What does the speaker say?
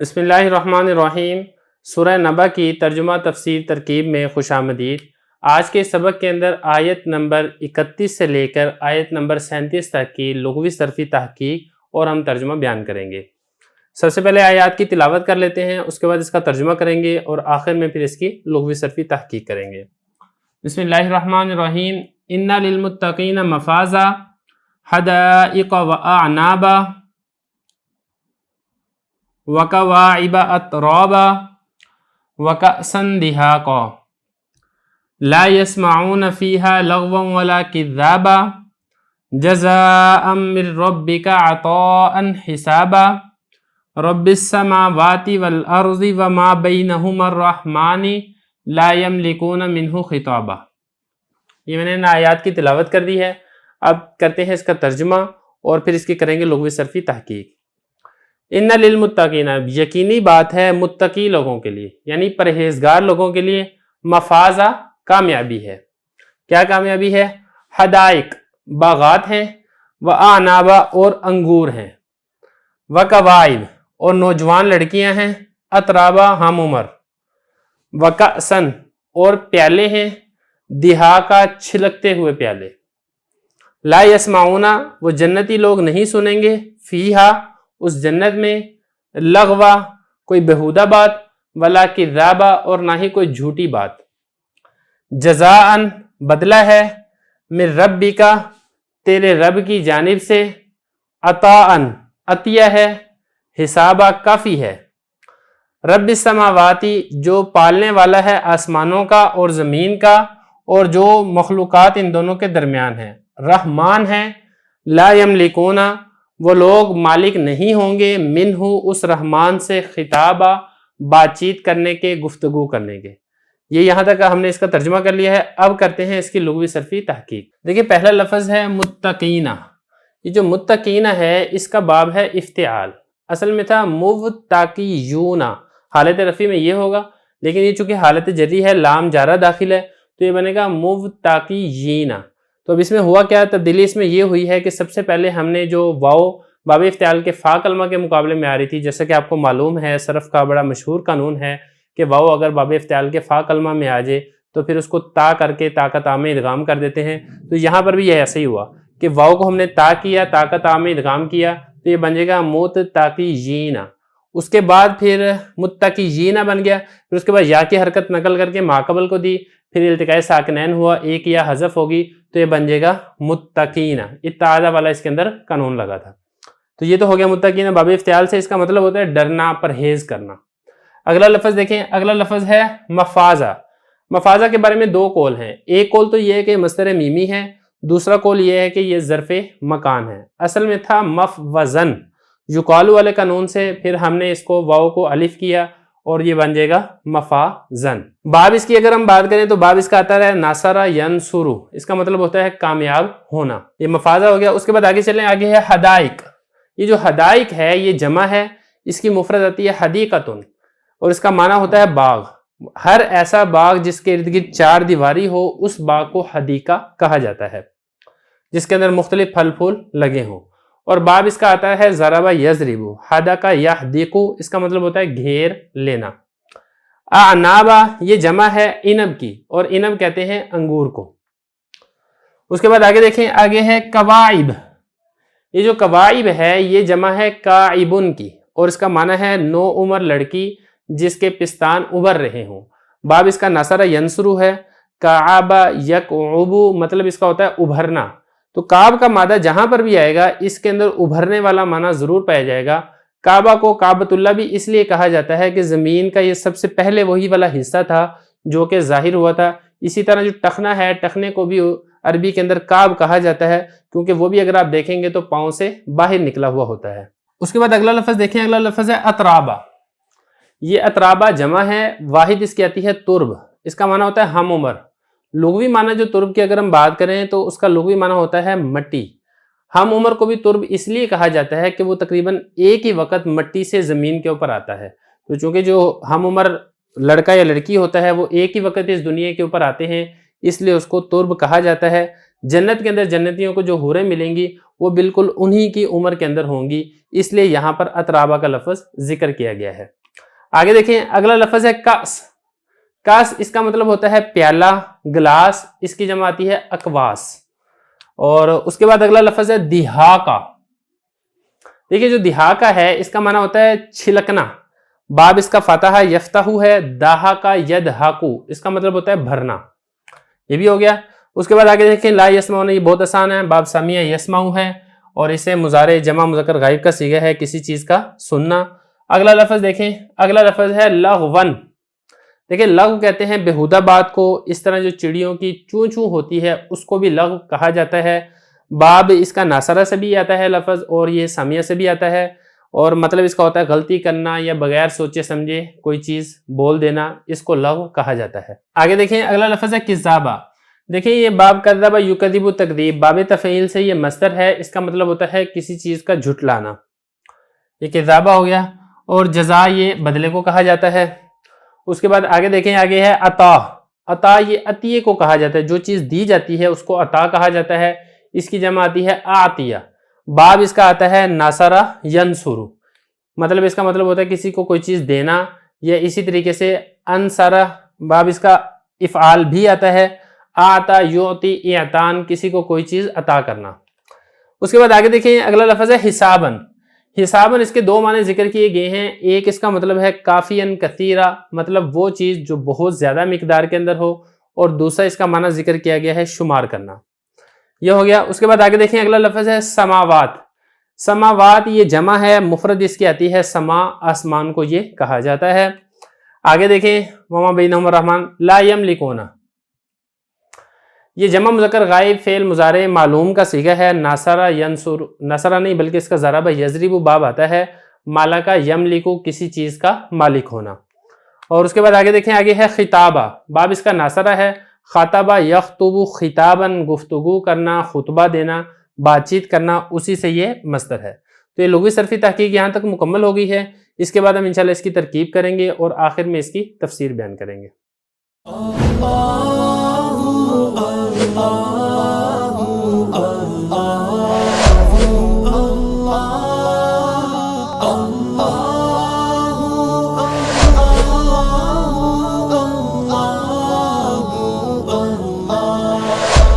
بسم اللہ الرحمن الرحیم۔ سورہ نبا کی ترجمہ تفسیر ترکیب میں خوش آمدید۔ آج کے سبق کے اندر آیت نمبر 31 سے لے کر آیت نمبر 37 تک کی لغوی صرفی تحقیق اور ہم ترجمہ بیان کریں گے۔ سب سے پہلے آیات کی تلاوت کر لیتے ہیں، اس کے بعد اس کا ترجمہ کریں گے اور آخر میں پھر اس کی لغوی صرفی تحقیق کریں گے۔ بسم اللہ الرحمن الرحیم۔ ان للمتقین مفازا حدائق واعنابا وَكَوَاعِبَ أَتْرَابًا وَكَأْسًا دِهَاقًا لَا يَسْمَعُونَ فِيهَا لَغْوًا وَلَا كِذَّابًا جَزَاءً مِّن رَّبِّكَ عَطَاءً حِسَابًا رَبِّ السَّمَاوَاتِ وَالْأَرْضِ وَمَا بَيْنَهُمَا الرَّحْمَٰنِ لَا يَمْلِكُونَ مِنْهُ خِطَابًا۔ یہ میں نے ان آیات کی تلاوت کر دی ہے، اب کرتے ہیں اس کا ترجمہ اور پھر اس کی کریں گے لغوی صرفی تحقیق۔ ان للمتقین، یقینی بات ہے متقی لوگوں کے لیے یعنی پرہیزگار لوگوں کے لیے، مفازہ کامیابی ہے۔ کیا کامیابی ہے؟ حدائق باغات ہیں، واعنابا اور انگور ہیں، وکواعب اور نوجوان لڑکیاں ہیں، اترابا ہم عمر، وکأسن اور پیالے ہیں، دہاقا چھلکتے ہوئے پیالے، لا یسمعون وہ جنتی لوگ نہیں سنیں گے، فیہا اس جنت میں، لغوا کوئی بہودہ بات، ولا کذابا اور نہ ہی کوئی جھوٹی بات، جزاءً بدلہ ہے، من ربک تیرے رب کی جانب سے، عطاءً عطیہ ہے، حسابا کافی ہے، رب السماواتی جو پالنے والا ہے آسمانوں کا اور زمین کا اور جو مخلوقات ان دونوں کے درمیان ہے، رحمان ہے، لا یملکون وہ لوگ مالک نہیں ہوں گے، منہ اس رحمان سے، خطابہ بات چیت کرنے کے، گفتگو کرنے کے۔ یہ یہاں تک ہم نے اس کا ترجمہ کر لیا ہے، اب کرتے ہیں اس کی لغوی صرفی تحقیق۔ دیکھیں پہلا لفظ ہے متقینہ، یہ جو متقینہ ہے اس کا باب ہے افتعال، اصل میں تھا متقیون، حالت رفع میں یہ ہوگا لیکن یہ چونکہ حالت جری ہے، لام جارہ داخل ہے تو یہ بنے گا متقیین۔ تو اب اس میں ہوا کیا، تبدیلی اس میں یہ ہوئی ہے کہ سب سے پہلے ہم نے جو واو باب افتعال کے فا کلمہ کے مقابلے میں آ رہی تھی، جیسا کہ آپ کو معلوم ہے صرف کا بڑا مشہور قانون ہے کہ واو اگر باب افتعال کے فا کلمہ میں آ جائے تو پھر اس کو تا کر کے تا کا تا میں ادغام کر دیتے ہیں۔ تو یہاں پر بھی یہ ایسا ہی ہوا کہ واو کو ہم نے تا کیا، تا کا تا میں ادغام کیا تو یہ بن جائے گا متقیین، اس کے بعد پھر متقیین بن گیا، پھر اس کے بعد یا کی حرکت نقل کر کے ماقبل کو دی، پھر التقاء ساکنین ہوا، ایک یا حذف ہوگی تو یہ بن جائے گا متقین، اتعادہ والا اس کے اندر قانون لگا تھا۔ تو یہ تو ہو گیا متقین باب افتعال سے، اس کا مطلب ہوتا ہے ڈرنا، پرہیز کرنا۔ اگلا لفظ دیکھیں، اگلا لفظ ہے مفازہ۔ مفازہ کے بارے میں دو قول ہیں، ایک قول تو یہ ہے کہ مصدر میمی ہے، دوسرا قول یہ ہے کہ یہ ظرف مکان ہے۔ اصل میں تھا مفوزن، یقالو والے قانون سے پھر ہم نے اس کو واو کو الف کیا اور یہ بن جائے گا مفازن۔ باب اس کی اگر ہم بات کریں تو باب اس کا آتا ہے ناصرہ ینصرو، اس کا مطلب ہوتا ہے کامیاب ہونا، یہ مفازہ ہو گیا۔ اس کے بعد آگے چلیں، آگے ہے حدائق۔ یہ جو حدائق ہے یہ جمع ہے، اس کی مفرد آتی ہے حدیقتن اور اس کا معنی ہوتا ہے باغ۔ ہر ایسا باغ جس کے ارد گرد چار دیواری ہو اس باغ کو حدیقہ کہا جاتا ہے، جس کے اندر مختلف پھل پھول لگے ہوں۔ اور باب اس کا آتا ہے ضرب یضرب، حدق یحدق، اس کا مطلب ہوتا ہے گھیر لینا۔ اعنابا یہ جمع ہے عنب کی اور عنب کہتے ہیں انگور کو۔ اس کے بعد آگے دیکھیں، آگے ہے کواعب۔ یہ جو کواعب ہے یہ جمع ہے کاعبن کی اور اس کا معنی ہے نو عمر لڑکی جس کے پستان ابھر رہے ہوں۔ باب اس کا ناصرہ ینصرو ہے، کعب یکعب مطلب اس کا ہوتا ہے ابھرنا۔ تو کعب کا مادہ جہاں پر بھی آئے گا اس کے اندر ابھرنے والا معنی ضرور پایا جائے گا۔ کعبہ کو کعبۃ اللہ بھی اس لیے کہا جاتا ہے کہ زمین کا یہ سب سے پہلے وہی والا حصہ تھا جو کہ ظاہر ہوا تھا۔ اسی طرح جو ٹخنا ہے، ٹخنے کو بھی عربی کے اندر کعب کہا جاتا ہے کیونکہ وہ بھی اگر آپ دیکھیں گے تو پاؤں سے باہر نکلا ہوا ہوتا ہے۔ اس کے بعد اگلا لفظ دیکھیں، اگلا لفظ ہے اترابا۔ یہ اترابا جمع ہے، واحد اس کی آتی ہے ترب، اس کا معنی ہوتا ہے ہم عمر۔ لغوی معنی جو ترب کی اگر ہم بات کریں تو اس کا لغوی معنی ہوتا ہے مٹی۔ ہم عمر کو بھی ترب اس لیے کہا جاتا ہے کہ وہ تقریباً ایک ہی وقت مٹی سے زمین کے اوپر آتا ہے، تو چونکہ جو ہم عمر لڑکا یا لڑکی ہوتا ہے وہ ایک ہی وقت اس دنیا کے اوپر آتے ہیں اس لیے اس کو ترب کہا جاتا ہے۔ جنت کے اندر جنتیوں کو جو حوریں ملیں گی وہ بالکل انہی کی عمر کے اندر ہوں گی، اس لیے یہاں پر اترابا کا لفظ ذکر کیا گیا ہے۔ آگے دیکھیں اگلا لفظ ہے کاس۔ کاس اس کا مطلب ہوتا ہے پیالہ، گلاس، اس کی جمع آتی ہے اکواس۔ اور اس کے بعد اگلا لفظ ہے دہاقہ۔ دیکھیے جو دہاقہ ہے اس کا معنی ہوتا ہے چھلکنا، باب اس کا فتح یفتح ہے، دہاقہ یدہقو اس کا مطلب ہوتا ہے بھرنا، یہ بھی ہو گیا۔ اس کے بعد آگے دیکھیں لا یسمعون، یہ بہت آسان ہے، باب سمیع یسمعو ہے اور اسے مضارع جمع مذکر غائب کا صیغہ ہے کسی چیز کا سننا۔ اگلا لفظ دیکھیں، اگلا لفظ ہے لغون۔ دیکھیں لغو کہتے ہیں بےہودہ بات کو، اس طرح جو چڑیوں کی چوں چوں ہوتی ہے اس کو بھی لغو کہا جاتا ہے۔ باب اس کا ناصرہ سے بھی آتا ہے لفظ اور یہ سامیہ سے بھی آتا ہے، اور مطلب اس کا ہوتا ہے غلطی کرنا یا بغیر سوچے سمجھے کوئی چیز بول دینا، اس کو لغو کہا جاتا ہے۔ آگے دیکھیں اگلا لفظ ہے کذابہ۔ دیکھیں یہ باب کذب یکذب تکذیب، باب تفعیل سے یہ مصدر ہے، اس کا مطلب ہوتا ہے کسی چیز کا جھٹلانا، یہ کذابہ ہو گیا۔ اور جزا یہ بدلے کو کہا جاتا ہے۔ اس کے بعد آگے دیکھیں، آگے ہے عطا۔ عطا یہ عطیے کو کہا جاتا ہے، جو چیز دی جاتی ہے اس کو عطا کہا جاتا ہے، اس کی جمع آتی ہے اعطیہ۔ باب اس کا آتا ہے ناصرہ ینصر، مطلب اس کا مطلب ہوتا ہے کسی کو کوئی چیز دینا، یا اسی طریقے سے انصرہ باب اس کا افعال بھی آتا ہے، اعطا یعطی اعطان کسی کو کوئی چیز عطا کرنا۔ اس کے بعد آگے دیکھیں اگلا لفظ ہے حسابن۔ حسابن اس کے دو معنی ذکر کیے گئے ہیں، ایک اس کا مطلب ہے کافین کثیرہ، مطلب وہ چیز جو بہت زیادہ مقدار کے اندر ہو، اور دوسرا اس کا معنی ذکر کیا گیا ہے شمار کرنا، یہ ہو گیا۔ اس کے بعد آگے دیکھیں اگلا لفظ ہے سماوات۔ سماوات یہ جمع ہے، مفرد اس کی آتی ہے سما، آسمان کو یہ کہا جاتا ہے۔ آگے دیکھیں وما بینہم الرحمن لا یملکون، یہ جمع مذکر غائب فعل مضارع معلوم کا صیغہ ہے، ناصرہ ینصر، نصرہ نہیں بلکہ اس کا ضرب یضرب باب آتا ہے، مالکا یملکو کسی چیز کا مالک ہونا۔ اور اس کے بعد آگے دیکھیں، آگے ہے خطابہ، باب اس کا ناصرہ ہے، خطبہ یخطب خطاباً گفتگو کرنا، خطبہ دینا، بات چیت کرنا، اسی سے یہ مصدر ہے۔ تو یہ لغوی صرفی تحقیق یہاں تک مکمل ہو گئی ہے، اس کے بعد ہم انشاءاللہ اس کی ترکیب کریں گے اور آخر میں اس کی تفسیر بیان کریں گے۔